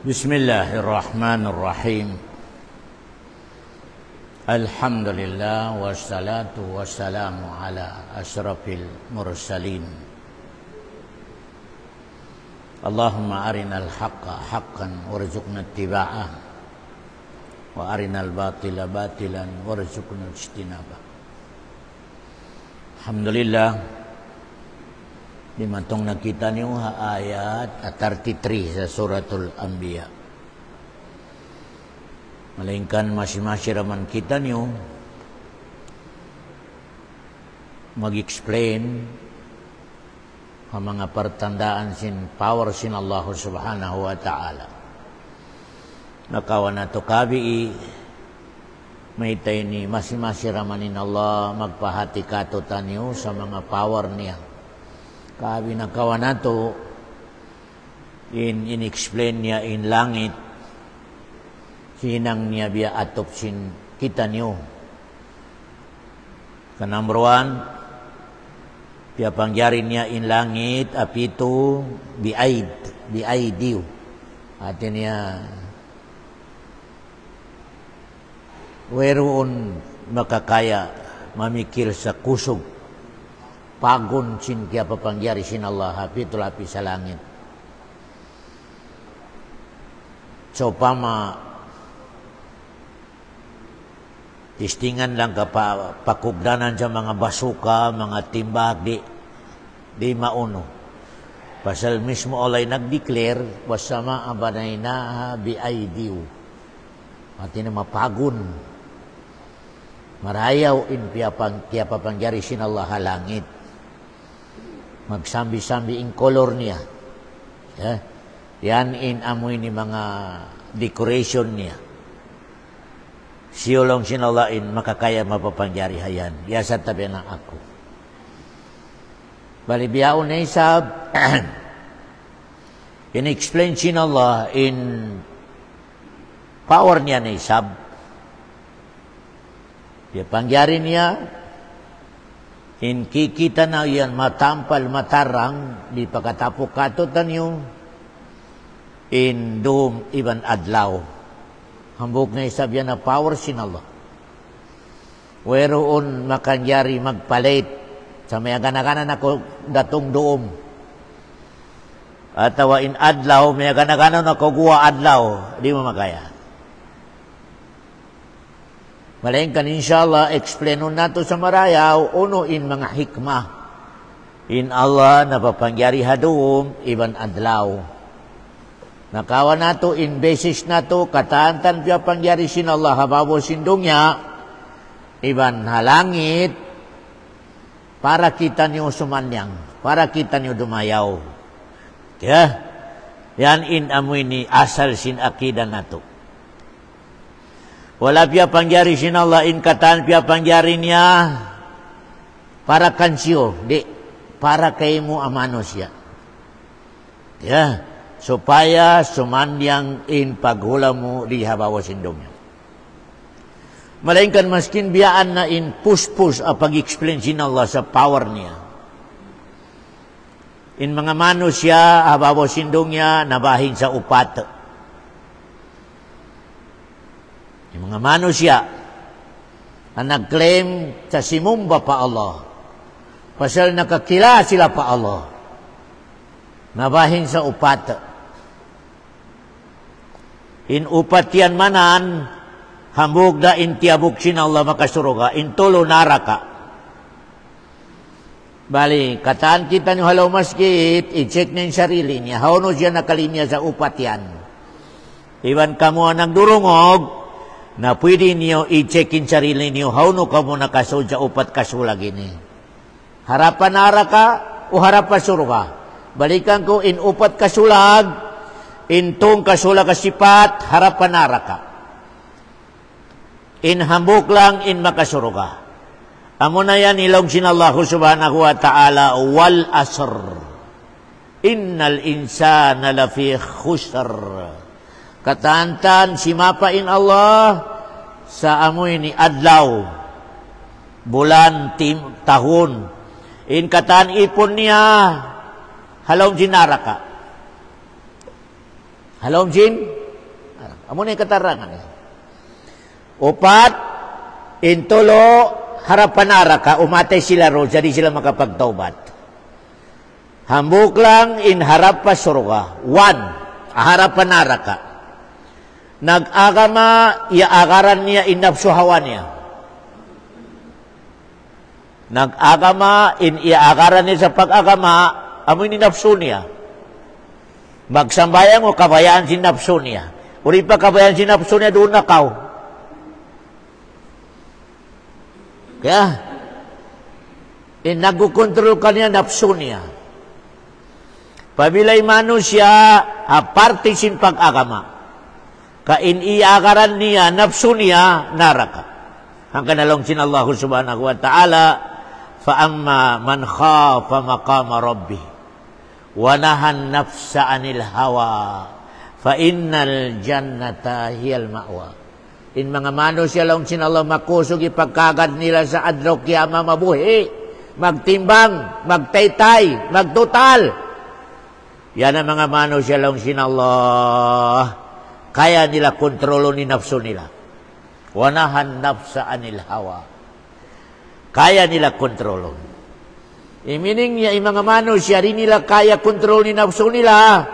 Bismillahirrahmanirrahim. Alhamdulillah wassalatu wassalamu ala asyrafil mursalin. Allahumma arinal haqqa haqqan warzuqna ittiba'ah wa arinal batila batilan warzuqna ijtinabah. Alhamdulillah dimatong na kita niyo ayat 33 sa suratul Anbiya. Malingkan masih raman kita niyo mag-explain ang mga pertandaan sin power sin Allah subhanahu wa ta'ala. Nakawan na to kabi may tayo ni masih ramanin Allah magpahati kato tanyo sa mga power niya. Kabi na kawan nato in-explain niya in langit sinang niya biya atop sin kita niyo. Number 1, biya pangyarin niya in langit apito biaidiw. Atin niya weroon makakaya mamikil sa kusog pagun sin kaya papangyari sin Allah hapito lapi sa langit. So pama tistingan lang ka pakugdanan sa mga basuka, mga timbag di mauno. Pasal mismo olay nag-declare wasama abanay na biaidiw. Pati na mapagun. Marayaw in kaya papangyari sin Allah halangit. Magsambi-sambi in color niya. Yan in amoy ni mga decoration niya. Siyolong sin Allah in makakaya mapapangyari hayan. Yasa tabi na ako. Balibiyaon na isab. In-explain sin Allah in power niya na isab. Ya pangyari niya in kikita na yan matampal matarang di pagkatapok kato tanyo in doom iban adlaw. Hambog na isab yan na power sin Allah. Weroon makangyari magpalit sa may agana-ganan ako datong doom. Atawa in adlaw may agana-ganan ako guwa adlaw. Di mo makaya. Malingkan inshallah explainon nato sa marayaw uno in mga hikmah in Allah na papangyari hadum iban adlaw. Nakawa nato in basis nato katantan piya pangyari sin Allah habawo sindungya iban halangit para kita niyo sumanyang, para kita niyo dumayaw. Yan in amoy ni asal sin akida nato. Wala piya pangyari sin Allah in katan piya pangyari niya para kansyo, di para kay mo amano siya. Supaya sumanyang in paghula mo di habawa sindongnya. Malingkan maskin biyaan na in push a pag-explain sin Allah sa power niya. In mga mano siya habawa sindongnya nabahin sa upat. Yung mga manusia na nag-claim sa simumba pa Allah. Pasal nakakila sila pa Allah. Nabahin sa upat. In upat yan manan, hambog da in tiabuk sin Allah makasuruga, in tulo naraka. Bali, kataan kita nyo halaw maskit, i-check na yung sarili niya. Hauno siya nakalinya sa upat yan. Iwan kamo ang nagdurungog, na pwede niyo i-check-in sarili niyo how no ka mo nakasod sa upat kasulag ini. Harapan nara ka o harapan surga. Balikan ko in upat kasulag, in tong kasulag kasipat, harapan nara ka. In hambuk lang in makasuruga. Amo na yan ilong sin Allah subhanahu wa ta'ala wal asr. Innal insana lafi khusr. Katantan simapain Allah sa amoy ni adlaw, bulan, tahun. In katan ipon niya, halong jin naraka. Halong jin Amo ni katarangan. Upat, intulo, harapan araka, umatay sila ro, jadi sila makapagtaubat. Hambuk lang, inharap pa surga. 1, harapan araka. Nag-agama, iaagaran niya, inapsuhawan niya. Nag-agama, iaagaran niya sa pag-agama, amoy ninapso niya. Magsambayang o kabayaan sinapso niya. Uri pa kabayaan sinapso niya, doon nakaw. Kaya, nagkukontrol ka niya, napso niya. Pabilay mano siya, parte sin pag-agama. Kain iagaran niya, napso niya, naraka. Ang kanalong sin Allah subhanahu wa ta'ala, fa'amma man khafa maqama rabbi, wa nahan nafsa anil hawa, fa'innal jannata hiyal ma'wa. In mga mano siya lang sin Allah makusog ipagkagad nila sa adlaw kiyama mabuhi, magtimbang, magtaytay, magtutal. Yan ang mga mano siya lang sin Allah. Kaya nila kontrolo ni nafsu nila. Wanahan nafsa anil hawa. Kaya nila kontrolo. Meaning niya, mga mano siya rin nila kaya kontrolo ni nafsu nila.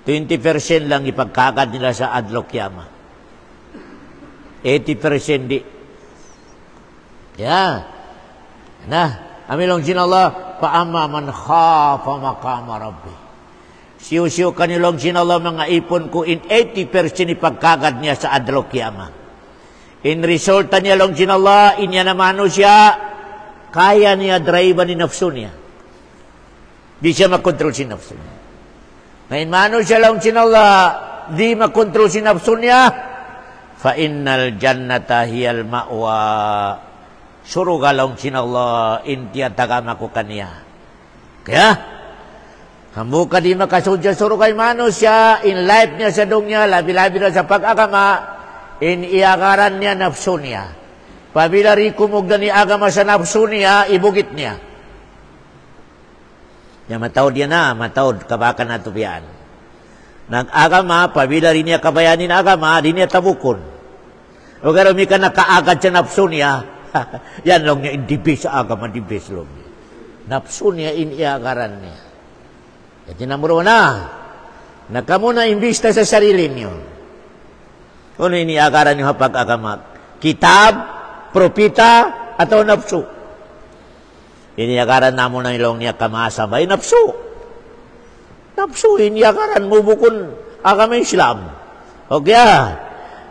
20% lang ipagkagad nila sa adlaw kiyama. 80% di. Ya. Nah, amilong sin Allah, paama man khafa maqama rabbi. Siyo-siyo kanilong sin Allah mga ipon ko in 80% ipagkagad niya sa adlaw kiyama. In resulta niya long sin Allah, inya namano siya, kaya niya drive ni nafsu niya. Di siya makontrol si nafsu niya. Ngayon mano siya long sin Allah, di makontrol si nafsu niya, fa innal jannata hiyal ma'wa. Suruga long sin Allah, intiya tagama ko kaniya. Kaya, hamu ka di makasudya surugay mano siya, in life niya sa dunya, labi-labi na sa pag-agama, in iagaran niya nafsu niya. Pabila rikumog na ni agama sa nafsu niya, ibugit niya. Ya matawad yan na, matawad, kabakan na tubian. Nag-agama, pabila rin niya kabayanin agama, di niya tabukon. O karami ka nakaagad sa nafsu niya, yan lang niya, indibis sa agama, indibis lang niya. Nafsu niya, in iagaran niya. At tinamuro na, nakamu na imbista sa sarili niyo. Kung iniagaran niyo pag-agama, kitab, propita, atau nafsu. Iniagaran namo na ilong niya kamasa ba? Nafsu. Nafsu, iniagaran mo bukon agama Islam. Okay.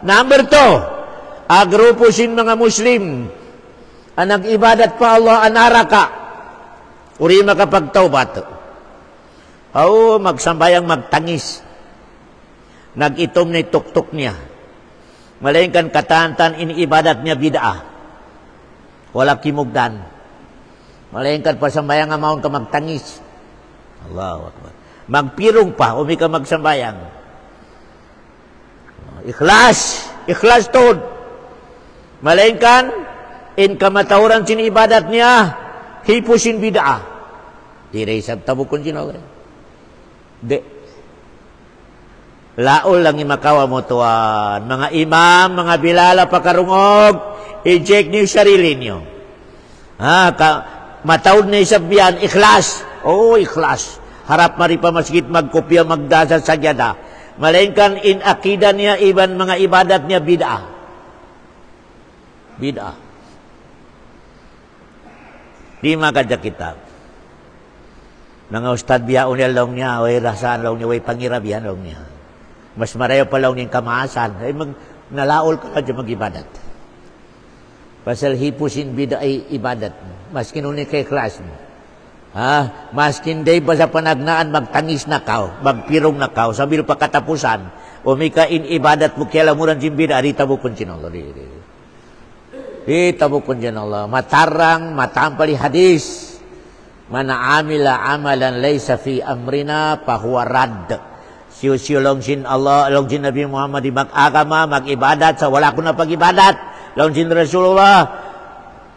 Number 2, agrupo sin mga Muslim, ang nag-ibadat pa Allah anaraka, uri makapagtaubat. Magsambayang magtangis. Nag-itom na tuktok niya. Malaingkan katantan iniibadat niya bid'ah. Wala kimugdan. Malaingkan pasambayang amaon ka magtangis. Allahu Akbar. Magpirong pa, umi ka magsambayang. Ikhlas. Ikhlas tod. Malaingkan, in kamatauran siniibadat niya, hipusin bid'ah. Diresab tabukon sinawin. De. Laol lang imakawa mo tuwan. Mga imam, mga bilala pakarungog, i-check niyo sarili niyo. Matawad na isabihan, ikhlas. Ikhlas. Harap mari pa masjid magkopya, magdasa sa gyada. Malainkan in akida niya, iban mga ibadat niya, bid'ah. Bid'ah. Di makadya kitab. Mga ustad biyaon niya lang niya, way rasaan lang niya, way pangirabihan lang niya. Mas marayo pa lang niyang kamaasan. Ay nalaol ka dyan mag-ibadat. Pasal hipusin bida ay ibadat. Maskin ulit kay klas mo. Maskin day pa sa panagnaan, magtangis na kao, magpirong na kao, sabil pa katapusan, umika in ibadat mo, kaya lamuran sin bida, rita mo kun sin Allah. Rita mo kun sin Allah. Matarang, matampali hadis. Mana amila amalan laysa fi amrina fahuwa radd. Siyo-siyo long sin Allah, long sin Nabi Muhammad di mag-agama, mag-ibadat sa wala ko na pag-ibadat. Long sin Rasulullah,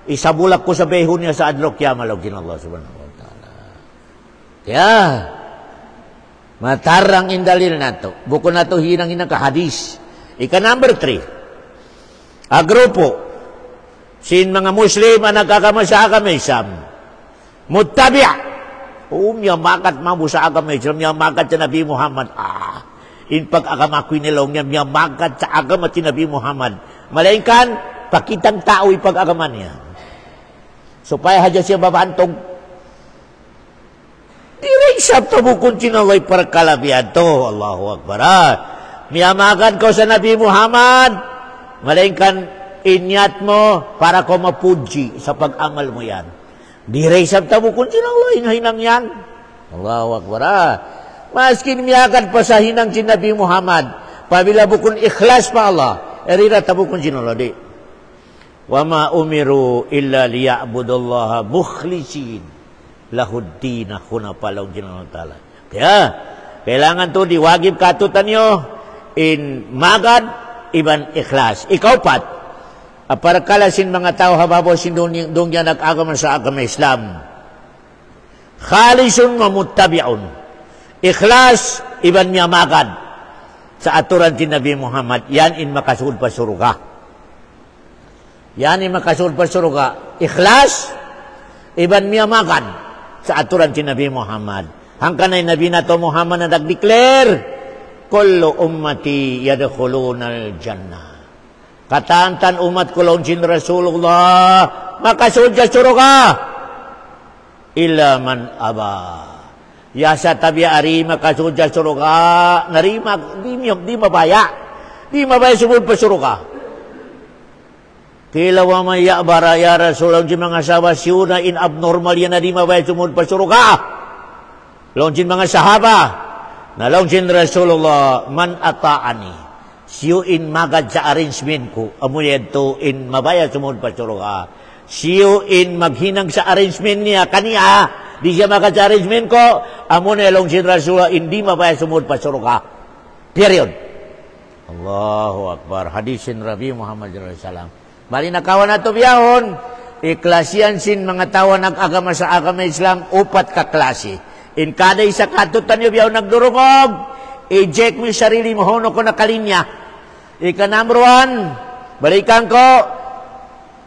isabulak ko sa behon niya sa adlaw kiyama, long sin Allah subhanahu wa ta'ala. Kaya, Matarang indalil nato. Buko nato hinang-hinang ka hadis. Ika number 3. Agrupo. Sin mga Muslim ang nagkakama sa agama Islam. Muttabi'. Miyamakat mabu sa agama Islam. Miyamakat sa Nabi Muhammad. In pag-agama ko nilong niya. Miyamakat sa agama ti Nabi Muhammad. Malainkan, pakitang tao ipag-agama niya. Supaya haja siya babantog. Direk sabto bukun sinaway perkalabihan to. Allahu Akbar. Miyamakan ko sa Nabi Muhammad. Malainkan, inyat mo para ko mapuji sa pag-amal mo yan. Direk sabto bukun sinaway hinang yan. Allahu Akbar. Maskin miyakan pa sa hinang si Nabi Muhammad. Pabila bukun ikhlas pa Allah. Erira tabukun sinulodi. Wa ma umiru illa liya'budullaha mukhlisin lahuddin hunapalaw Ginoo Ta'ala. Kaya kailangan to diwagib katutan nyo in magad iban ikhlas. Ikaw pat para kalasin mga tao hababo sindong yan nag-agama sa agama Islam. Khalisun mamuttabi'un. Ikhlas iban niya magad sa aturan ti Nabi Muhammad. Yan in makasul pa suruga. Yan in makasul pa suruga. Ikhlas iban niya magad sa aturan ti Nabi Muhammad. Hangkan ay Nabi na to Muhammad na nag-declare, kullu ummati yadkhuluna al-jannah. Katantan umat ko launsin Rasulullah, makasudya suruga. Illa man aba. Yasa tabi ari makasudya suruga. Narima, di mabaya. Di mabaya sumul pa suruga. Kila wa may ya'bara ya Rasulullah jin mga sahabat siuna in abnormal yan na di mabaya sumul pa suruga. Lonjin mga sahaba na lonjin Rasulullah man ata'ani siyo in magad sa arrangement ko amuyan to in mabaya sumul pa suruga. Siyo in maghinang sa arrangement niya kaniya di siya magad sa arrangement ko amuyan lonjin Rasulullah hindi mabaya sumul pa suruga. Period. Allahu Akbar. Hadisin Nabi Muhammad SAW. Bali nakawan na ito biyahon, iklasiyan sin mga tawa nag-agama sa agama Islam, upat ka klase. In kada isa katutan nyo biyahon nagdurungog, i-check mo yung sarili mo, hono ko na kalinya. Ika number 1, balikan ko,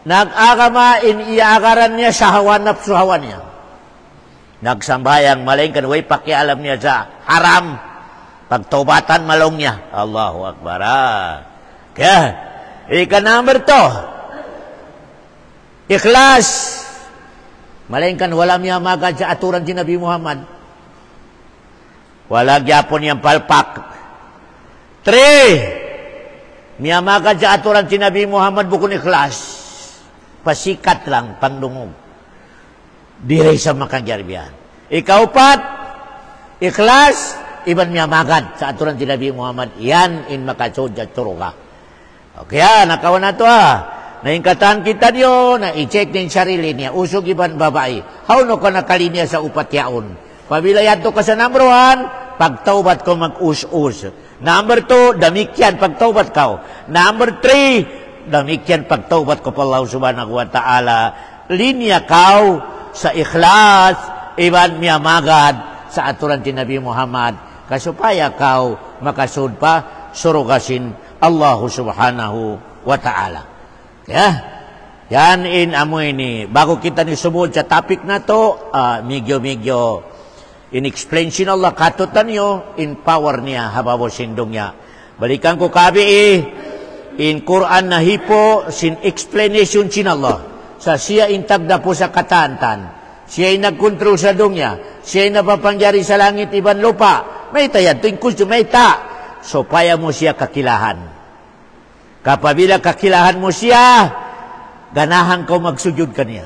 nag-agama, in iagaran niya sa hawan na suhawan niya. Nagsambayang malingkan, way pakialam niya sa haram, pagtobatan malong niya. Allahu Akbar. Kaya, ika number 2. Ikhlas. Malingkan wala niya magad sa aturan si Nabi Muhammad. Wala gyapon niyang palpak. 3. Niya magad sa aturan si Nabi Muhammad bukun ikhlas. Pasikat lang, pandungog. Diray sa makagyarbihan. Ikaw 4. Ikhlas. Iban niya magad sa aturan si Nabi Muhammad. Yan in makasod at turuga. Kaya nakawan na ito naingkatan kita niyo na i-check din sarili niya. Usog iban babae. How no ka nakalinya sa upat yaon? Pabila yato ka sa number 1, pagtaubat ko mag-us-us. Number 2, damikyan pagtaubat ka. Number 3, damikyan pagtaubat ko pa Allah subhanahu wa ta'ala. Linya ka sa ikhlas, iban miya magad sa aturan ti Nabi Muhammad. Kasupaya ka makasud pa surugasin Allah subhanahu wa ta'ala. Kaya, yan in amoy ni, bago kita ni sumud sa topic na to, medyo in-explain sin Allah, katutan nyo, in power niya, habawo sindong niya. Balikan ko kabi in Quran na hipo, sin explanation sin Allah. Sa siya intagda po sa katantan, siya nagkontrol sa dungya, siya napapangyari sa langit, iban lupa, may tayan, tuwing kusto, may ta. So, paya mo siya kakilahan. Kapabila kakilahan mo siya, ganahan ko magsujud kaniya.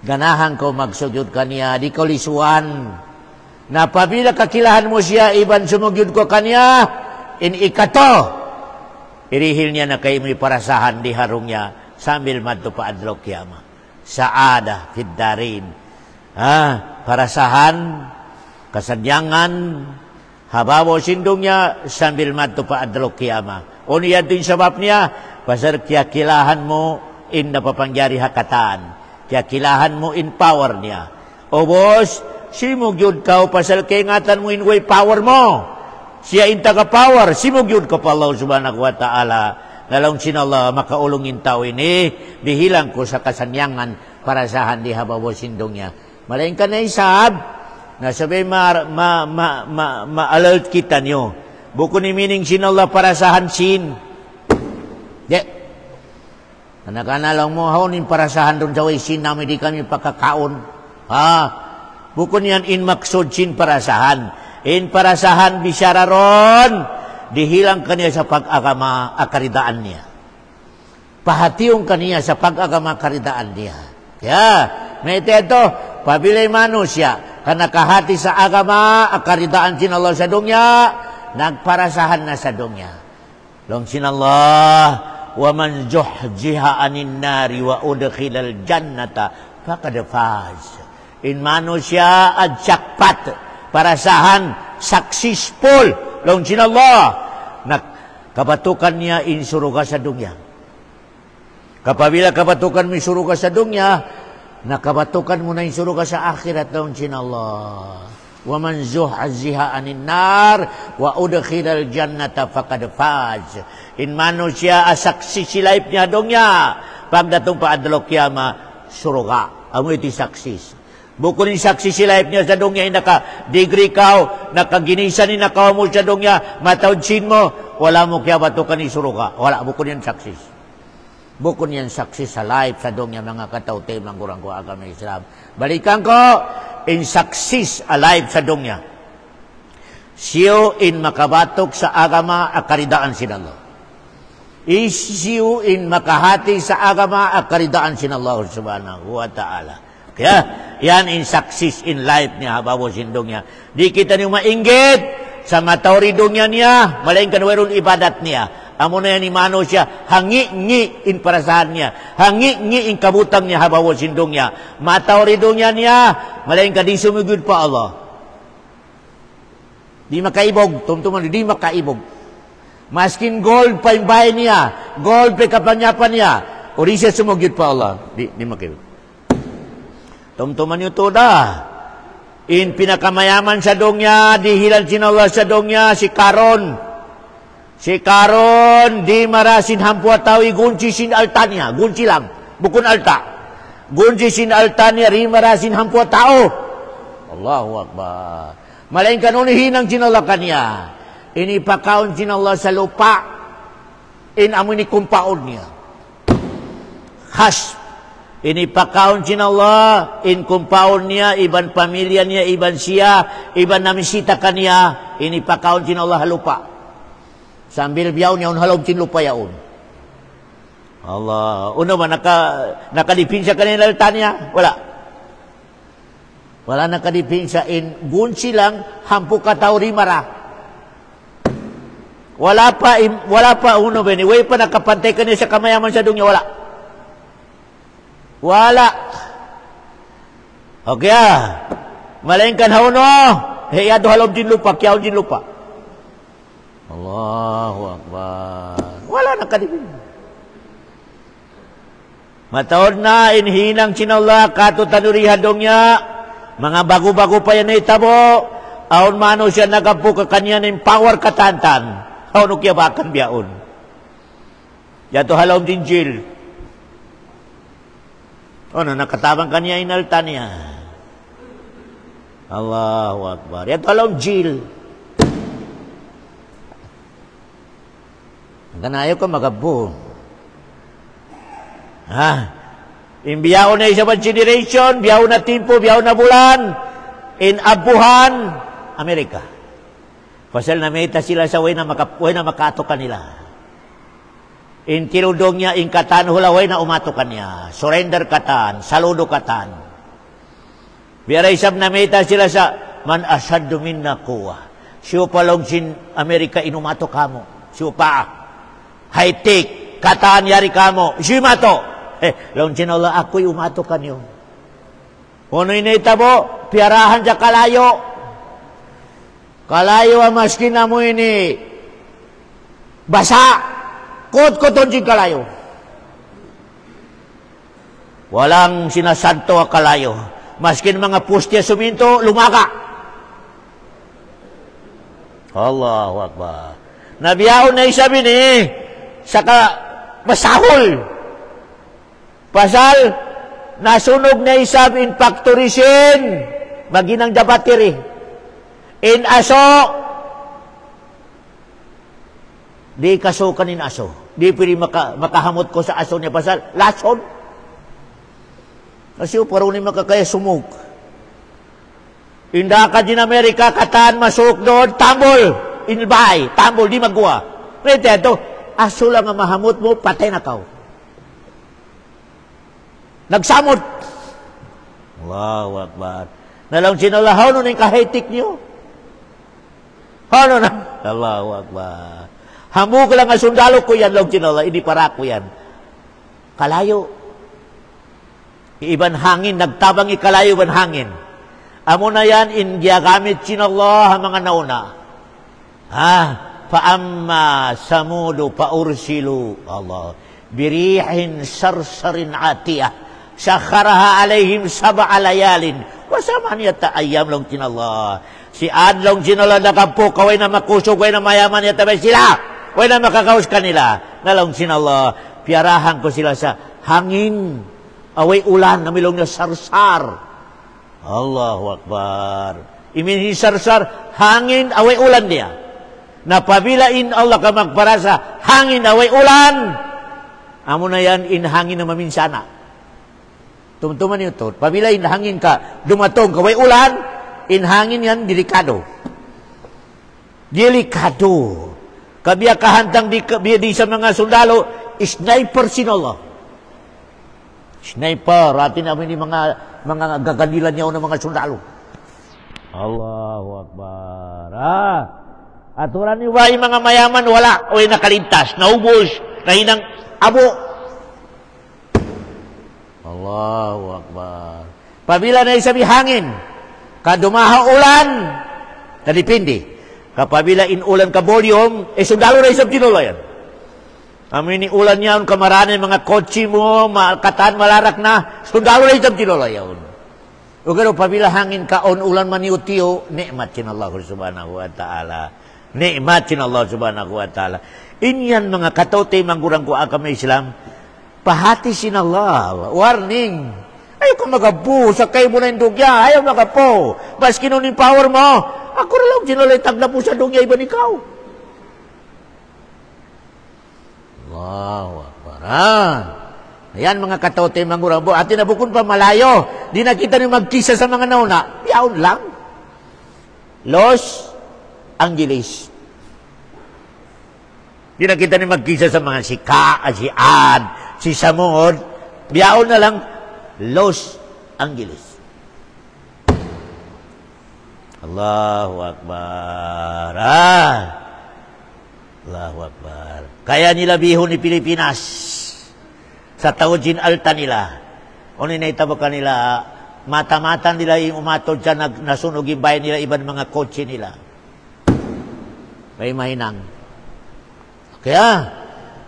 Ganahan ko magsujud kaniya. Di ko lisuan. Napabila kakilahan mo siya, iban sumugyud ko kaniya, in ikato. Irihil niya na kayo may parasahan di harong niya, sambil madto pa adlaw kiyama. Saada, fiddarin. Parasahan, kasadyangan, habawo sindong niya, sambil madto pa adlaw kiyama. O niya din sabab niya, pasar kiyakilahan mo in napapangyari hakatan. Kiyakilahan mo in power niya. O boss, Simog yun ka pasal kaingatan mo inway power mo. Siya inta ka power. Simog yun ka pa Allah subhanahu wa ta'ala. Nalong sinallah makaulungin tao ini. Dihilang ko sa kasanyangan para sahan di habawa sindongnya. Malain ka na isab. Nasabi ma-alert kita nyo. Buko ni meaning sinallah para sahan sin. Anak-anak lang mo haunin para sahan doon sa way sin namin di kami pakakaon. Buko niyan in maksud sin para sahan. In para sahan bisyara ron. Dihilang kaniya sa pag-agama akaridaan niya. Pahationg kaniya sa pag-agama akaridaan niya. May ito, pabilay manusia. Karena kahati sa agama akaridaan sin Allah sa dunya. Nagparasahan na sa dunya. Long sin Allah. وَمَنْ زُحْزِحَ عَنِ النَّارِ وَأُدْخِلَ الْجَنَّةَ فَقَدْ فَازَ. In manusia at jackpot, parasahan, successful, long sinallah, kabatukan niya in suruga sa dunya. Kapabila kabatukan mo suruga sa dunya, nakabatukan mo na in suruga sa akhirat, long sinallah. وَمَنْ زُحْزِحَ عَنِ النَّارِ وَأُدْخِلَ الْجَنَّةَ فَقَدْ فَازَ. In manusia asaksi si life niya dongnya. Pagdatong pa adlok kiyama suruga. Amo iti saksis. Bukod ni saksi si life niya sa dongnya naka-degree kao, nakaginisa ni nakaw mo sa dongnya, matawdsin mo, wala mo kaya batukan ni suruga. Wala bukod yan saksis. Bukod yan saksis sa life sa dongnya mga katawte manggurang ko agama Islam. Balikan ko in saksis alive sa dongnya. Siyo in makabatok sa agama akaridaan sinallah. Isiyo in makahati sa agama akaridaan sinallah subhanahu wa ta'ala. Kaya yan in saksis in life niya habawo sindongnya. Di kita niyo mainggit sa matawridongnya niya. Malain kanwerun ibadat niya. Amo na yan ni manusia, hangi-ngi in parasahan niya. Hangi-ngi in kabutang niya habawo sindong niya. Matawridongnya niya, malain ka di sumugod pa Allah. Di makaibog, tumtuman, di makaibog. Maskin gold pa yung bahay niya, gold pa kapanyapan niya, o di siya sumugod pa Allah. Di makaibog. Tumtuman nyo to da. In pinakamayaman sa dongnya, dihilan sinallah sa dongnya, si Karon. Si Karon, di marasin hampua tawi gunci sin altanya. Gunci lang, bukun alta. Gunci sin altanya, di marasin hampua tao. Allahu Akbar. Malain kanunihin ang sinallah kanya. Ini pakaon sinallah sa lupa. In amun ni kumpaon niya. Khas. Ini pakaon sinallah. In kumpaon niya, iban pamilya niya, iban siya, iban namisita kanya. Ini pakaon sinallah lupa. Sambil biyaw niya halaw lupa yaon. Allah. Uno ba nakadipin siya kanina altan niya? Wala. Wala nakadipin siya. In gunsi lang, hampu kataw rimara. Wala pa uno ba? Way pa nakapantay ka niya sa kamayaman sa dunya. Wala. Wala. Okay Malain kan hauno. Heyado halaw lupa, kiyaw lupa. Allahu Akbar. Wala nakadipin. Mataod na inhinang sinallah kato tanurihan dongnya. Mga bago-bago pa yan na itabo. Aon mano siya nagapu ka kanya ng power katantan. Aon ukya bakan biyaon. Yato halawm din jail. Ano nakatabang kanya inaltan niya. Allahu Akbar. Yato halawm jail. Kanayo ko magabo. Imbiyaw na isa generation, biyaw na timpo, biyaw na bulan, in abuhan, Amerika. Pasal na meta sila sa way na makato kanila. In tinudong niya, in katan, hulaway na umato kanya. Surrender katan, saludo katan. Biara isab na meta sila sa man asyaddu minna kuwa. Siyo palong sin Amerika inumato kamo. Siyo pa. High-tech, kataan yari kamo, siya mato. Laon sinallah, ako'y umato kanyo. Kung inita mo, piarahan sa kalayo. Kalayo ang maskin na mo ini. Basa. Kot-koton si kalayo. Walang sinasanto ang kalayo. Maskin mga pustya suminto, lumaga. Allahu Akbar. Nabiyaon na isabi ni, saka masahol. Pasal, nasunog na isab in factorisin, maginang dabatiri. In aso, di kasukan in aso. Di pwede makahamot ko sa aso niya pasal, lason. Kasi parang ni makakaya sumug. Inda ka din Amerika, kataan masuk doon, tambol. Inbay, tambol, di magwa. Pwede ito, aso lang ang mahamot mo, patay na kau. Nagsamot. Allahu Akbar. Nalang sinalahaw nun yung kahitik niyo. Ano na? Allahu Akbar. Hamuk lang ang sundalo ko yan, lang sinala, hindi para ko yan. Kalayo. Iban hangin, nagtabang ikalayo iban hangin. Amo na yan, gamit sinallah ang mga nauna. Faamma samudu paursilu. Allah. Birihin sarsarin atiyah. Sakharaha alaihim sab'a layalin. Wasaman yata ayam lang sinallah. Si Ad lang sinallah nakapo, kaway na makusog, kaway na mayaman yata ba sila? Kaway na makakaus kanila. Nalang sinallah, piarahan ko sila sa hangin. Away ulan, namilong na sarsar. Allahu Akbar. Imin sarsar, hangin, away ulan dia. Napabilain Allah ka magparasa, hangin, away ulan. Amo na yan, in hangin na maminsana. Tumtuman yun to. Pabilain, hangin ka, dumatong, away ulan, in hangin yan, delikado. Delikado. Kabiya kahantang di sa mga sundalo, sniper sinallah. Sniper, atin namin yung mga gagandilan niya ng mga sundalo. Allahu Akbar. Aturan niyo ba yung mga mayaman? Wala. O yung nakalintas, naubos, nahinang abo. Allahu Akbar. Pabila na isabi hangin, kadumaha ulan, kadipindi. Kapabila inulan ka volume, sundalo na isab tinula yan. Amin ni ulan niya, kamarani, mga kotsi mo, kataan malarak na, sundalo na isang tinula yun. O gano, pabila hangin kaon, ulan maniutiyo, ni'mat sin Allah subhanahu wa ta'ala. Ni'mat sin Allah subhanahu wa ta'ala. Inyan mga katote, manggurang ko akam Islam, pahati sin Allah, warning. Ayaw ka magapo, sakay mo na yung dugya, ayaw magapo. Maski nun yung power mo, ako na lang sinulay tagna po sa dugya, iba ikaw. Allahu Akbar. Ayan mga katote, mga urabo. Atin na bukod pa malayo. Di na kita ni magkisa sa mga nauna. Piyaon lang. Los Angeles. Di na kita ni magkisa sa mga si Ad, si Samud. Piyaon na lang. Los Angeles. Allahu Akbar. Allahu Akbar. Kaya nila bihon ni Pilipinas sa taujin alta nila. O ninaitabo ka nila, mata-mata nila yung umatod siya, nasunog yung bayan nila, ibang mga kotse nila. May mahinang. Kaya,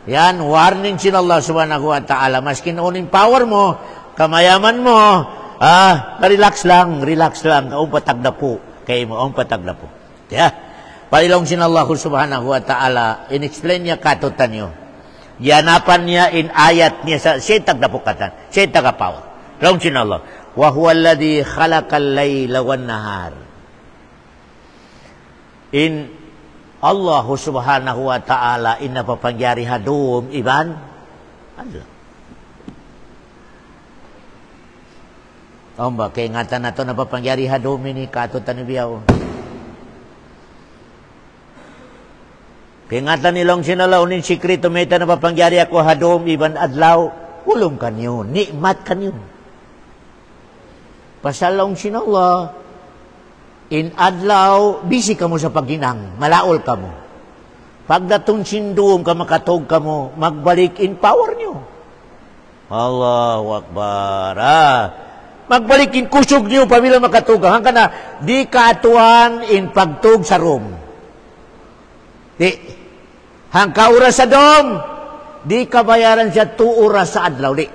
yan, warning sin Allah subhanahu wa ta'ala. Maskin uning power mo, kamayaman mo, relax lang. Ang patagda po. Kaya mo, ang patagda po. Kaya, palilong sin Allah subhanahu wa ta'ala, in-explain niya katutan niyo. Yanapan niya in ayat niya sa siya tagdapukatan, siya tagapawat. Long sin Allah. Wa huwa alladhi khalaqal layla wan nahar. In Allah subhanahu wa ta'ala in napapangyari hadum, iban? Allah. Ba, kaya ingatan na ito napapangyari hadum ini katutan ni biyaw. Pingatan nilong sinalaw nin sikreto meta na papangyari ako hadom iban adlaw, ulong kanyo, nikmat kanyo. Pasalong sinallah, in adlaw, busy ka mo sa pagginang, malaol ka mo. Pagdatong sindum ka makatog ka mo, magbalik in power nyo. Allahu Akbar. Magbalik in kusog nyo, pamila makatog. Hanggang na, di katuan in pagtog sa room. Di. Hangka oras sa dom, di kabayaran siya 2 oras sa adlaw. Di.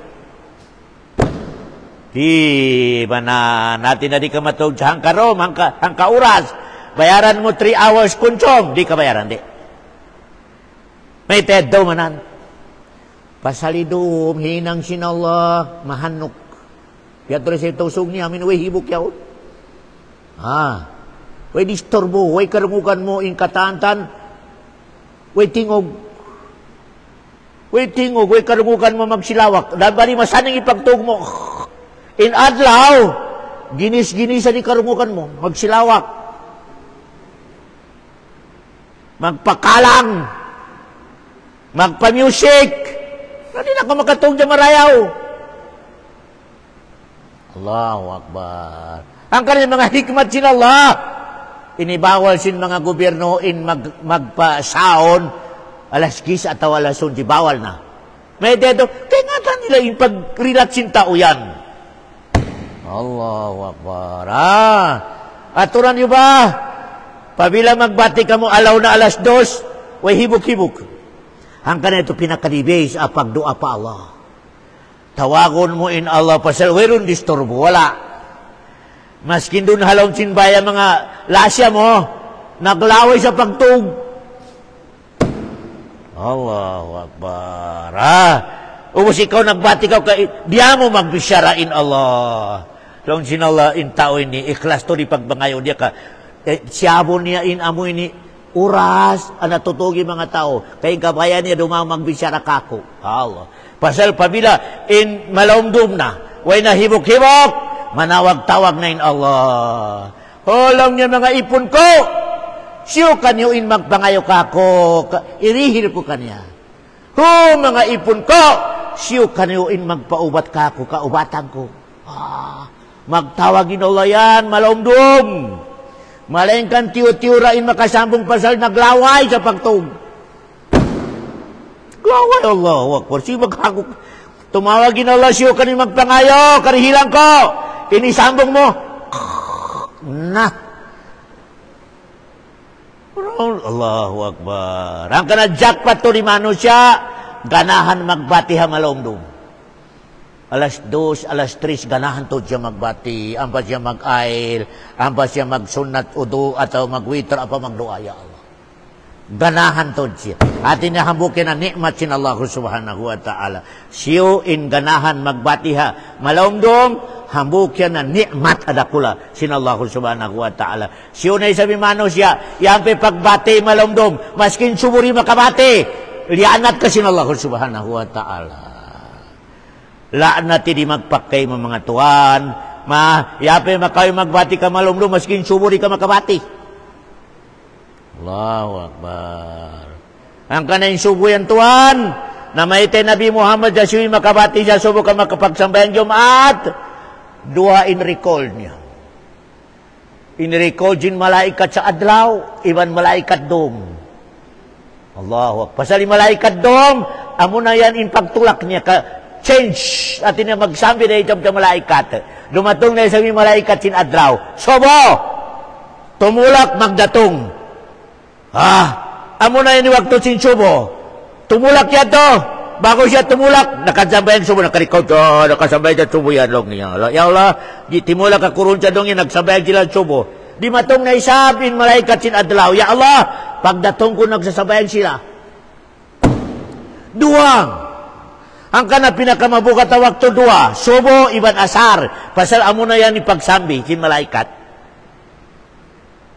Di mana natin na di ka matulog sa hangkarom, hangka oras. Bayaran mo 3 hours kunsong, di ka bayaran, di. May ted daw manan. Pasalidum, hinang sinallah, mahanok. Kaya tuloy sa itusog niya, amin, way hibok yaw. Way disturbo, way karungukan mo in katantan, way tingog. Way tingog, way karungukan mo magsilawak. Dahil bali masanang ipagtug mo. In adlaw, ginis-ginisa di karungukan mo, magsilawak. Magpakalang. Magpa-music. Hindi na ka makatug dyan marayaw. Allahu Akbar. Ang kanil mga hikmat sin Allah. Inibawal sin mga gobyerno in magpa-sound alas 10 atau alas 11, bawal na. May dedo, kaya nga nila yung pag-relaxin tao yan. Allahu Akbar. Aturan nyo ba? Pabila magbati ka mo, alaw na alas 2, way hibok-hibok. Ang kanito pinakadibis, pagdua pa Allah. Tawagon mo in Allah pasal, mayroon disturbo, wala. Maskin dun halaw sinbaya mga lasya mo, naglaway sa pagtug. Allahu Akbar. Ubus ikaw nagbati ka, diya mo magbisyarain Allah. Long sin Allah in tao ini, ikhlas to di pagbangayo diya ka. Siyabon niya in amoy ni oras, natutugi mga tao. Kaya kabayan niya dumang magbisyara kako. Allah. Pasal pabila in malaumdum na, way na hibok-hibok, manawag-tawag na in Allah. Holang niya mga ipon ko, siyo kanyo in magbangayo kako, irihil ko kanya. Mga ipon ko, siyo kanyo in magpaubat kako, kaubatan ko. Magtawagin Allah yan, malaumdum. Malain kan tiyo-tiyurain makasambong pasal, naglaway sa pagtug. Glaway Allah, wakbar. Siyo magkakuk. Tumawagin Allah, siyo kanyo magpangayo, karihilang ko. Inisambong mo. Nah. Allahu Akbar. Ang kana jackpot to di manusia, ganahan magbati ha malaumdum. Alas 2, alas 3, ganahan to siya magbati. Ampas siya mag-ail, ampas siya magsunat udu, atau mag-witr, apa magdoa, ya Allah. Ganahan to siya. At inahambukin na nikmat sin Allah subhanahu wa ta'ala. Siyo in ganahan magbati ha malaumdum, hambukyan na nikmat adakula sin Allah subhanahu wa ta'ala. Siyo na isabi mano siya, yampe pagbati malaumdum, maskin suburi makabati, lianat ka sin Allah subhanahu wa ta'ala. Laan natin di magpakay mga tuwan, yape makayo magbati ka malaumdum, maskin suburi ka makabati. Allahu Akbar. Ang kanayin subo yan tuwan, na maite Nabi Muhammad Yasuy makabati siya, subo ka makapagsambayan Jumat, dua in recall niya. In recall din malaikat sa adlaw, iban malaikat dom. Allahu Akbar. Pasali malaikat dom, amo na yan in pagtulak niya ka, change, at niya magsambi na itong malaikat. Dumatong na sa malaikat sin adlaw. Sobo! Tumulak magdatong. Amo na yan iwagto sin subo. Tumulak yan to. Bago siya tumulak, nakasambayan subo, nakarikot. Nakasambayan subo yan long niya. Ya Allah, timulak ka kurun siya dong yan, nagsambayan sila subo. Di matong na isabin malaikat sin adlaw. Ya Allah, pagdatong ko nagsasabayan sila. Duwang. Ang kana pinakamabukat na wakto dua, subo iban asar. Pasal amo na yan ipagsambi, sin malaikat.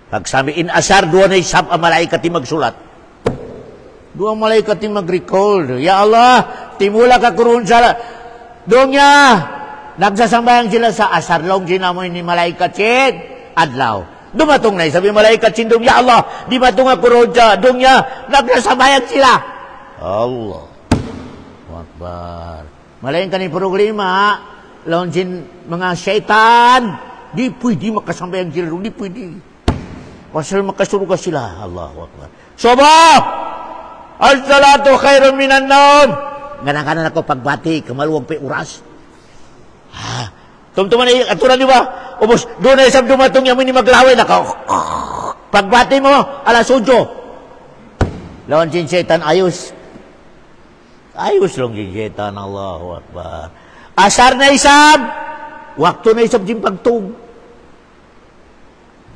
Pagsambi, in asar, dua na isab ang malaikat yung magsulat. Dua malaikat yung mag-recall. Ya Allah, timula ka kurun sila. Doon niya, nagsasambayang sila sa asar. Long sinamoy ni malaikat sin adlaw. Dumatong na isabi malaikat sin doon, ya Allah, di ba ito nga kurun siya? Doon niya, nagsasambayang sila. Allah. Akbar. Malayan ka ni problema, launsin mga syaitan, di pwede makasambayan sila, di pwede. Pasal makasuruga sila. Allahu Akbar. Sobab! Al-salatu khairun minan naum. Ganang-ganang ako pagbati, kamaluwag pa oras. Tumtuman na aturan niyo ba? Ubus, doon na isang dumatong yamin ni maglawin ako. Pagbati mo, alas 8. Launsin syaitan, ayos. Ayos lang yung syaitan, Allahu Akbar. Asar na isab, waktu na isab jing pagtug.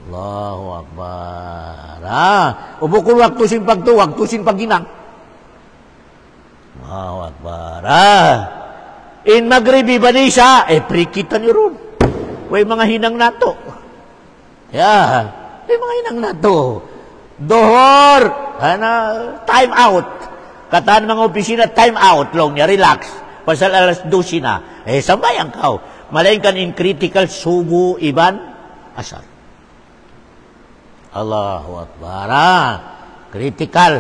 Allahu Akbar. Ubukul waktu sin pagtug, waktu sin pagginang. Allahu Akbar. In magribi banisa, prikitan nyo ron. Way mga hinang nato. Way mga hinang nato. Dohor, time out. Kataan mga opisina, time out long niya, relax. Pasal alas 12 na. Sambayang kao. Malain kan in critical, subo, iban, asar. Allahu Akbar. Critical.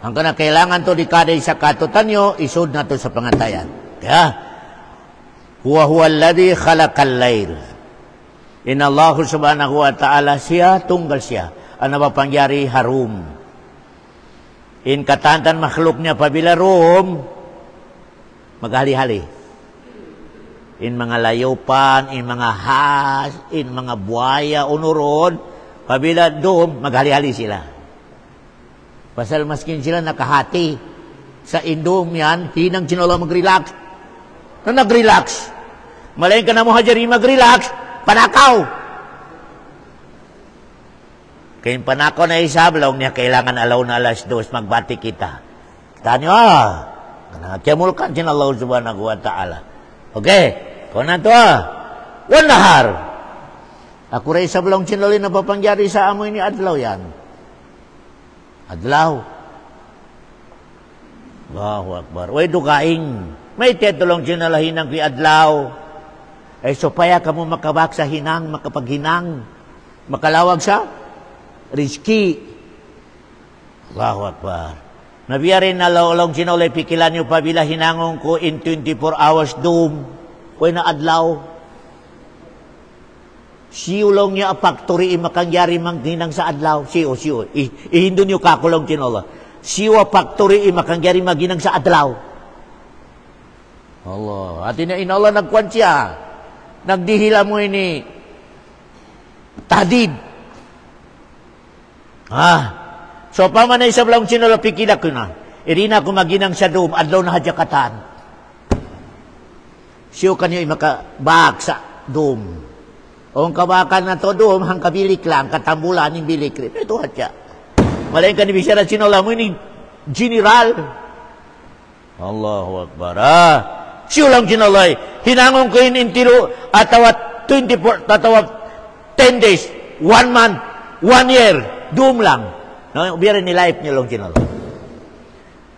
Ang kailangan to di kada sa katutan nyo, isod na to sa pangantayan. Huwa alladhi khalaqal layl. Inna Allah subhanahu wa ta'ala siya, tunggal siya. Ang napapangyari harum. In katantan makhluk niya pabila rum, maghali-hali. In mga layupan, in mga has, in mga buaya, unuron, pabila doon, maghali-hali sila. Pasal maskin sila nakahati. Sa indom yan, hinang sinala mag-relax. Na nag-relax. Malayin ka na mo hajari mag-relax, panakaw. Kaya panakaw na isablaw niya, kailangan alaw na alas 2, magbati kita. Kita nyo, nangakyamulkan sin Allah subhanahu wa ta'ala. Okay, kung na to, wanahar. Ako rin isablaw sinali na papangyari sa amoy ni Adlaw yan. Adlaw. Allahu Akbar. Way dukaing. May tetulong sinalahin ng Adlaw. Supaya ka mo makabak sa hinang, makapaghinang. Makalawag sa rizki. Allahu Akbar. Nabiya rin na lawalong sinulay pikilan nyo pabila hinangong ko in 24 hours doom. Way na Adlaw. Siyulong niya factory makangyari manghinang sa Adlaw. Siyo. Ihindo niyo kakulong sinula. Siwa factory makangyari maghinang sa Adlaw. Allah. At inala nagkwan siya. Nagdihila mo ini. Tadid. So, pamanay sa blang sinula pikila ko na. Irina ko maginang sa doom. Adlaw na hadjakatan. Siyo kanyo makabak sa doom. O ang kabakan na to doom, hang kabilik lang, katambulan yung bilik. Ito hadya. Malayin ka ni Bishara sinula mo ini. General. Allahu Akbar. Siyo lang sinulay. Hinangong ko in intiro atawat 24, atawat 10 days, 1 month, 1 year, doom lang. No, biyarin ni life niyo lang sinulay.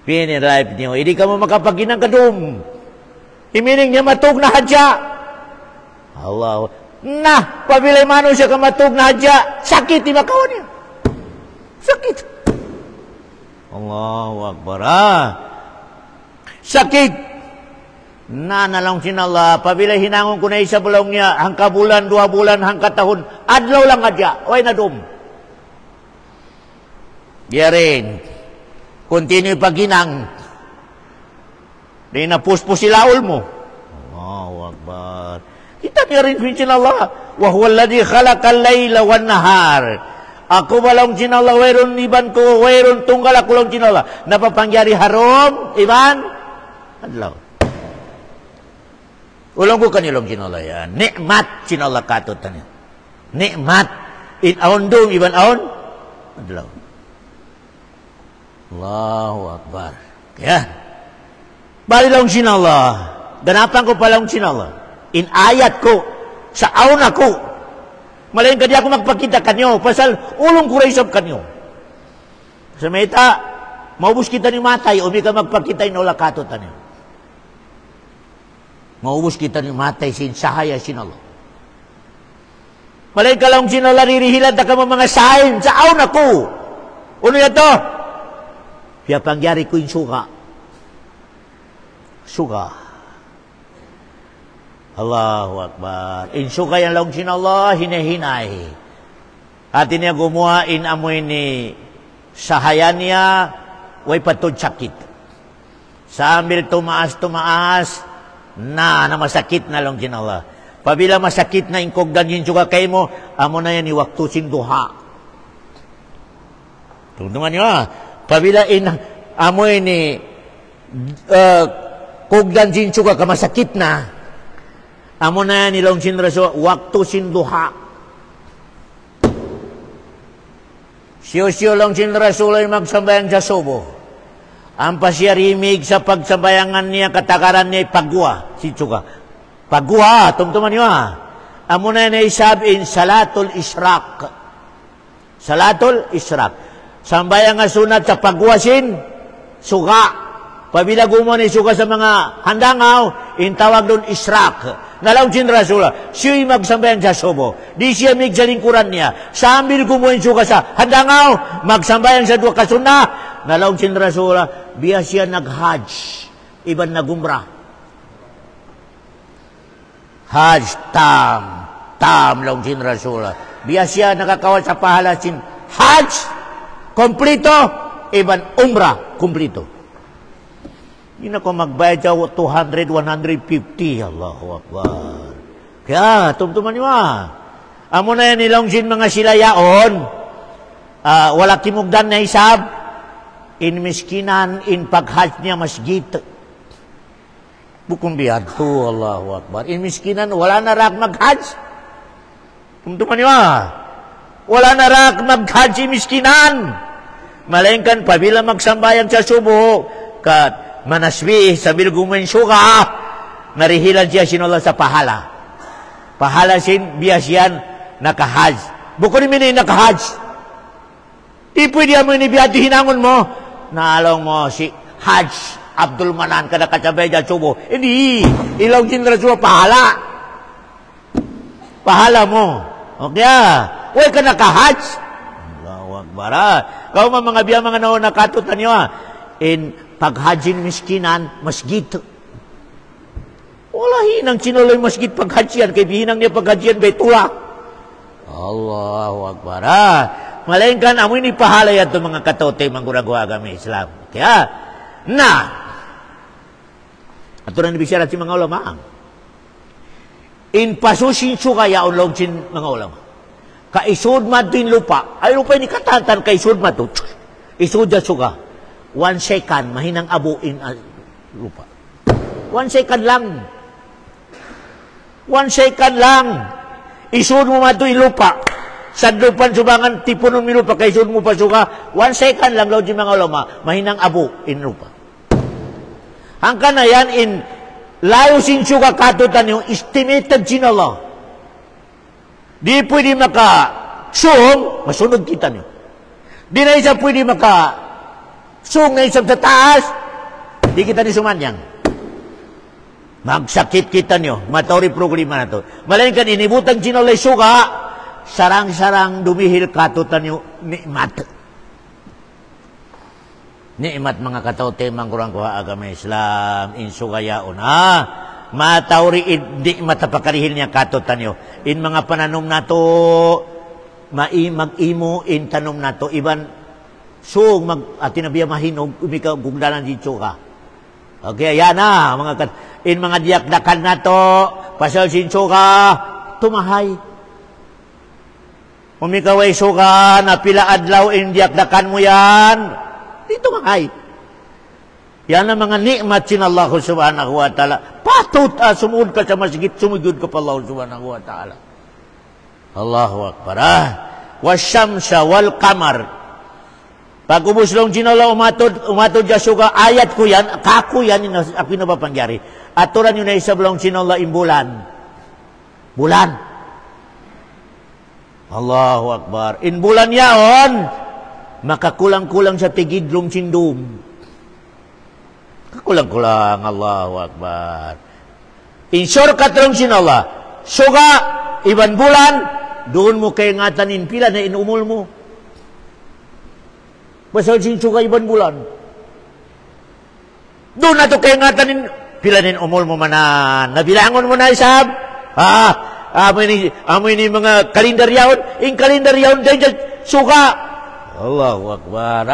Biyarin ni life niyo. Hindi ka mo makapaginang ka doom. Imining niya matug na hadya. Allah. Nah, pabilay mano siya ka matug na hadya, sakit di makawan niya. Sakit. Allahu Akbar. Sakit. Nalang sinala, pabila hinangon ko na isa bulong niya, hangka bulan, 2 bulan, hangka tahun, adlaw lang adya, way na dum. Biyarin, continue paghinang. Di na puspos sila mo. Allahu Akbar. Kita niya rin sinala, wahuwaladhi khalaqal layla wan nahar. Ako walang sinala, wayron iban ko, wayron tunggal ako lang sinala. Napapangyari harom, iban, adlaw. Ulang ko kanilong sinala yan. Nikmat sinala katutan yan. Nikmat. In aon doon, iban aon, adlaw. Allahu Akbar. Kaya, bali lang sinala. Ganapan ko palang sinala. In ayat ko, sa aon ako. Malayin ka di ako magpakita kanyo. Pasal, ulong ko raisap kanyo. Sa meta, maubos kita ni matay, umi ka magpakita inula katutan yan. Maubos kita ni matay sin sahaya sinala. Malay ka lang sinala ririhilad na ka mga sahin sa aon ako. Ano yan to? Kaya pangyari ko yung suka. Suka. Allahu Akbar. In suka yan lang sinala, hinahinay. At niya gumawa in amoy ni sahaya niya, way patod sakit. Sambil tumaas, na masakit na lang sinala. Pabila masakit na inkogdan yun suka kayo mo, amo na yan iwaktusin duha. Tungtungan nyo pabila amo ni kogdan yun suka ka masakit na, Amo na yan ilong sin Rasul, waktu sin duha. Siyo-siyo lang sin Rasul ay magsambayang sa subo. Ang pasyarimig sa pagsambayangan niya, katakaran niya pagwa. Sitsuka. Pagwa, tumtuman niyo ha. Amo na yan ay sabihin, salatul israk. Salatul israk. Sambayang nga sunat sa pagwasin, suga. Pabila gumawa ni suga sa mga handangaw, intawag doon israk. Nalaw sin Rasul, siya'y magsambayan sa subo. Di siya mig sa lingkuran niya. Sambil gumawa ni suga sa handangaw, magsambayan sa dua kasuna. Nalaw sin Rasul, biya siya nag-hajj. Iban nag-umrah. Hajj tam law sin Rasul. Biya siya nakakawal sa pahala sin hajj, komplito, iban umrah, komplito. Hindi na ko magbayad sa 200, 150. Allahu Akbar. Kaya, tumtuman niyo amo na yan nilang sin mga silayaon. Wala kimugdan na isab. In miskinan, in paghaj niya masjid. Bukong biyad to, Allahu Akbar. In miskinan, wala na rak maghaj. Tumtuman niyo wala na rak maghaj in miskinan. Malengkan, pabila magsambayan sa subo, kat manasbi sambil gumain suka narihilan siya sinula sa pahala. Pahala sin biyasyan nakahaj. Bukod ni nakahaj. Di pwede mo inibiyati hinangon mo. Naalong mo si Hajj Abdul Manan kada kacabay dyan subo. Hindi. Ilaw sin Rasul pahala. Pahala mo. Okay Uy ka nakahaj. Allahu Akbar Kau mga biya mga naon nakatutan nyo in paghajin miskinan, masjid. Wala hinang sinuloy masjid paghajyan, kay bihinang niya paghajyan, betula. Allahu Akbar. Malainkan, amoy ni pahala yan itong mga katote, mangguragawa kami Islam. Kaya, ato na nabisyarat si mga ulama. In pasusin sukaya ulog sin mga ulama. Kaisud matin lupa. Ay lupa ni katatan, kaisud matut. Isud ya suka. 1 second, mahinang abuin lupa. 1 second lang. 1 second lang. Isud mo mato lupa. Sadlupan subangan, tipunon mi lupa, kay isud mo pa suka. 1 second lang, law di mga ulama, mahinang abuin lupa. Hangka na yan, in layo sin suka katutan yung estimated sin Allah. Di pwede maka-sung, masunod kita niyo. Di na isa pwede sung na isang sa taas, di kita ni sumanyang. Magsakit kita nyo, matawri problema na to. Malainkan inibutang sinolay suka, sarang-sarang dumihil katutan nyo, nikmat. Nikmat mga kataute, mangkurang kuha agama Islam, insuka yaon. Matawri nikmat pakarihil niya katutan nyo. In mga pananom na to, mag-imo, in tanom na to, iban, so, atinabiya mahinog, umikaw gugdanan dito ka. Okay, yan na. In mga diyakdakan na to, pasal sinso ka, tumahay. Umikaw ay suka, na pila adlaw, in diyakdakan mo yan, di tumahay. Yan ang mga nikmat sin Allah subhanahu wa ta'ala. Patut sumud ka sa masjid, sumugod ka pa Allah subhanahu wa ta'ala. Allahu Akbar. Wasyamsa wal kamar. Pag umuslong sinala umatod ya suga, ayat ko yan, kako yan, ako na ba pangyari. Aturan yun na isablong sinala imbulan. Bulan. Allahu Akbar. In bulan yaon, makakulang-kulang sa tigidlong sindum. Kakulang-kulang, Allahu Akbar. In shortcut lang sinala, suga, iban bulan, doon mo kay ngatanin pila na inumul mo. Basal sinso ka iban bulan. Doon na ito kaya nga tanin, pilanin umol mo manan. Nabilangon mo na isab. Amoy ni mga kalendaryaon. Yung kalendaryaon dahil suka. Allahu Akbar.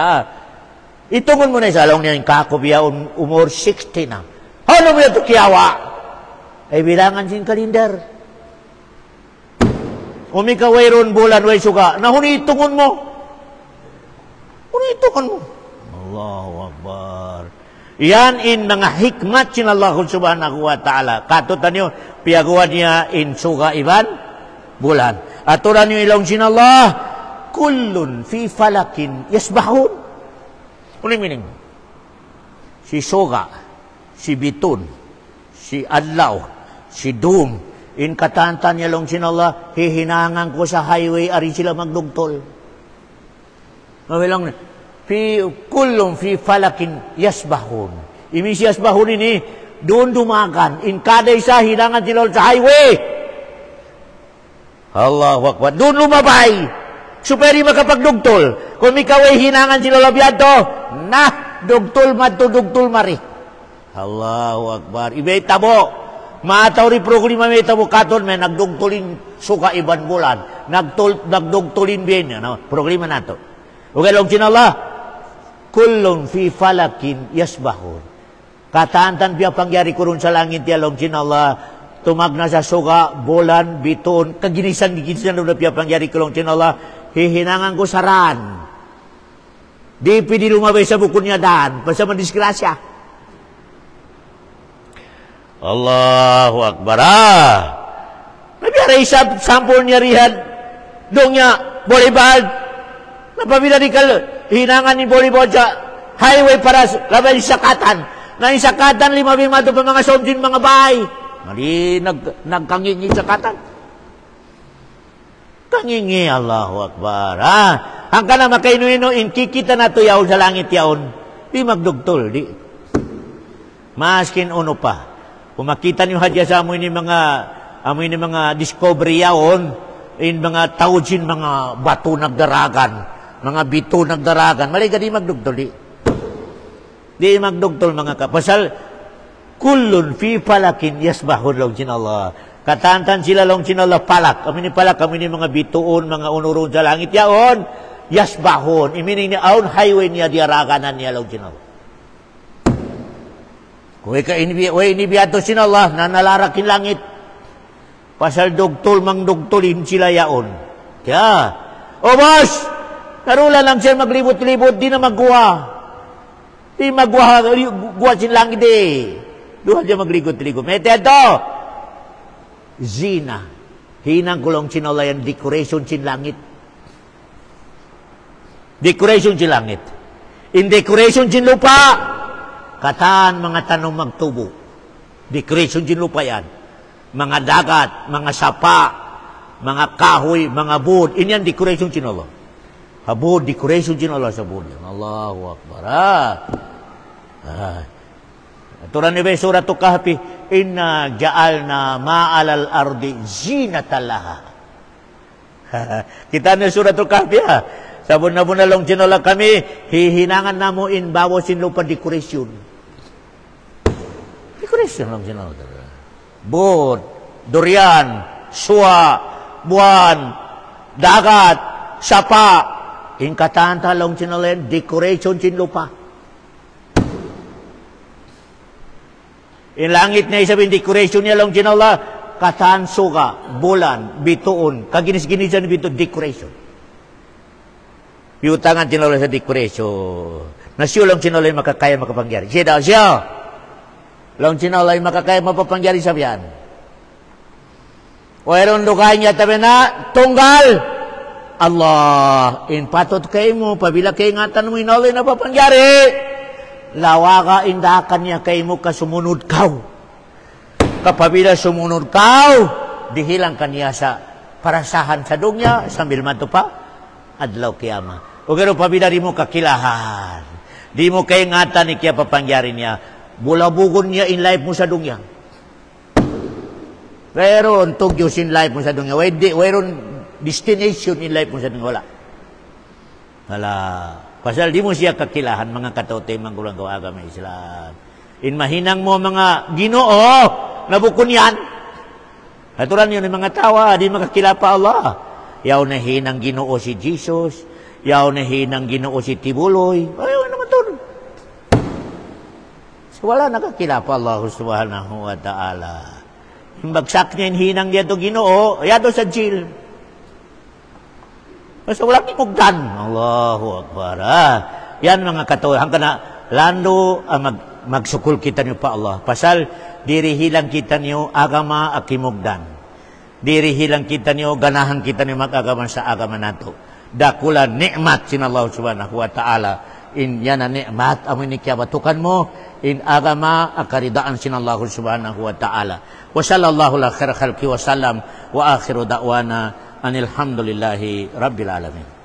Itungon mo na isalong niya yung kakubiyaon umor 60 na. Ano mo yung tukiyawa? Ay bilangan sin kalendar. Umikaway ron bulan, way suka. Nahuni itungon mo. Itungon mo. Allahu Akbar. Yan in mga hikmat sin Allah subhanahu wa ta'ala. Katutan nyo, piyagawa niya in suga iban, bulan. Aturan nyo ilong sin Allah, kullun fi falakin yasbahun. Uling mining. Si suga, si bitun, si adlaw, si dum, in katantan niya long sin Allah, hihinangan ko sa highway, ari sila magdugtol. Mabilang kullum fi falakin yasbahun. Imisi yasbahun ini, doon dumagan. In kada isa, hinangan sila sa highway. Allahu Akbar. Doon lumabay. Superi makapagdugtol. Kung ikaw ay hinangan sila labiado, dugtol dugtol mari. Allahu Akbar. Ibay tabo. Maataw ri programa may tabo katon, may nagdugtulin suka iban bulan. Nagdugtulin bin. Programa na to. Okay, long sinallah. Kullun fi falakin yasbahun. Kataantan biya pangyari kurun sa langit ya long sinallah. Tumagna sa suga, bulan, biton, kaginisan na biya pangyari kurun sinallah. Hihinangan ko saran. Di pwede lumabay sa bukod niya daan. Basta mandisgrasya. Allahu Akbar. Nabiyari sa sampol niya rihan. Dong niya, volleyball. Napabila di hinangan ni volleyball sa highway para labay sakatan. Na sakatan 5 pa mga somsin mga bahay. Mali nagkangingi sakatan. Kangingi, Allahu Akbar. Ang kana makainuino in kikita na to yaon sa langit yaon. Di magdugtol di. Maskin uno pa. Kung makita niyo hadya sa amoy ni mga discovery yaon, in mga tawjin mga bato nagdaragan. Mga bito nagdaragan. Maliga di magdugtol di. Di magdugtol mga kapasal. Kullun fi palakin yasbahun long sin Allah. Katantan sila long sin Allah palak. Kami ni palak, kami ni mga bituon, mga unuron sa langit yaon. Yasbahun. Imining ni aon highway niya diaraganan niya long sin Allah. Kung inibiyato sin Allah na nalarakin langit. Pasal dugtol mangdugtolin sila yaon. Kaya, boss! Narula lang siya maglibot-libot, di na magguha. Di magguha, guha sin langit eh. Duha siya magligot-ligot. Mete ito, zina. Hinang kulong sinolayan, decoration sin langit. Decoration sin langit. In decoration sin lupa, kataan mga tanong magtubo. Decoration sin lupa yan. Mga dagat, mga sapa, mga kahoy, mga bud. Inyan decoration sin Allah. Habud, decoration din Allah sa bulan. Allahu Akbar. Aturan ni Bay Surah Kahfi, inna ja'alna ma'alal ardi zinatallaha. Kita na Surah Kahfi ha. Sabon na bunalong sinala kami, hihinangan na mo in bawo sinlupa decoration. Decoration lang sinala. Bud, durian, suwa, buwan, dagat, sapa, in katanta long sinalen, decoration sin lupa. In langit niya isabing decoration niya long sinala, katan suga, bulan, bituon, kaginis-ginisan ni bito, decoration. Piutangan sinala sa decoration. Nasyo long sinala makakaya makapangyari. Siya. Long sinala makakaya mapapangyari sabihan. Wairon lukain niya tabi na, tunggal. Allah, in patot kayo mo, pabila kayo ingatan mo, inawin na papangyari. Lawa ka, indakan niya kayo mo, kasumunod kaw. Kapabila sumunod kaw, dihilang kaniya sa parasahan sa dunya, sambil mato pa, adlaw kiyama. O pero pabila di mo kakilahan, di mo kayo ingatan ni kaya papangyari niya, bulabugon niya in life mo sa dunya. Pero, untog Diyos in life mo sa dunya, wairon destination in life mo sa wala. Wala. Pasal di mo siya kakilahan mga katote manggulang gawa agama Islam. In mahinang mo mga Ginoo, nabukon yan. Aturan yun yung mga tawa, di makakila pa Allah. Yaw na hinang Ginoo si Jesus, yaw na hinang Ginoo si Tibuloy. Ayaw naman to. So, wala nakakila pa Allah subhanahu wa ta'ala. Yung bagsak niya yung hinang niya to Ginoo, yado sa jail. Basta wala kimugdan. Allahu Akbar. Yan mga katoy. Hanggang na lando magsukul kita niyo pa Allah. Pasal diri hilang kita niyo agama akimugdan. Diri hilang kita niyo ganahan kita niyo magagama sa agama nato. Dakula nikmat sin Allah subhanahu wa ta'ala. In yana nikmat amoy ni kiyabatukan mo. In agama akaridaan sin Allah subhanahu wa ta'ala. Wa sallallahu la khair khalqi wa sallam wa akhiru da'wana anilhamdulillahi rabbil alamin.